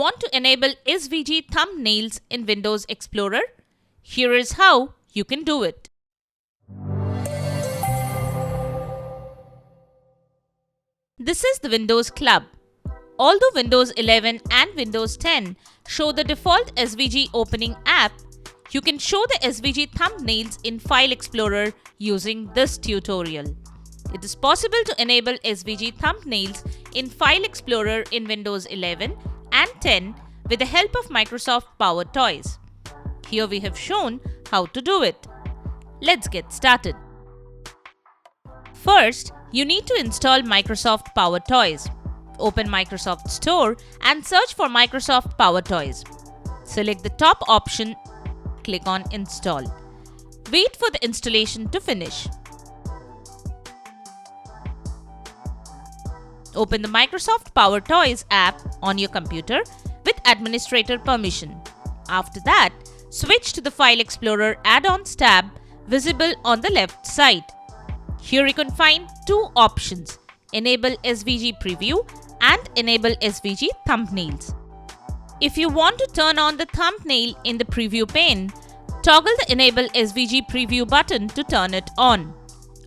Want to enable SVG thumbnails in Windows Explorer? Here is how you can do it. This is the Windows Club. Although Windows 11 and Windows 10 show the default SVG opening app, you can show the SVG thumbnails in File Explorer using this tutorial. It is possible to enable SVG thumbnails in File Explorer in Windows 11 and 10 with the help of Microsoft PowerToys. Here we have shown how to do it. Let's get started. First, you need to install Microsoft PowerToys. Open Microsoft Store and search for Microsoft PowerToys. Select the top option, click on Install. Wait for the installation to finish. Open the Microsoft PowerToys app on your computer with administrator permission. After that, switch to the File Explorer Add-ons tab visible on the left side. Here you can find two options, Enable SVG Preview and Enable SVG Thumbnails. If you want to turn on the thumbnail in the preview pane, toggle the Enable SVG Preview button to turn it on.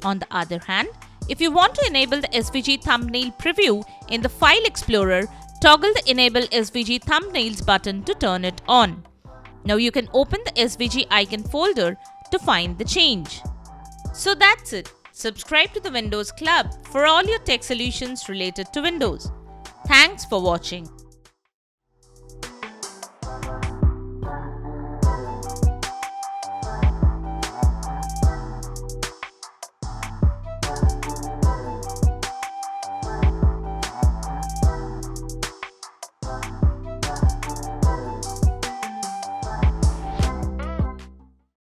On the other hand, if you want to enable the SVG Thumbnail Preview in the File Explorer, toggle the Enable SVG Thumbnails button to turn it on. Now you can open the SVG icon folder to find the change. So that's it. Subscribe to the Windows Club for all your tech solutions related to Windows. Thanks for watching.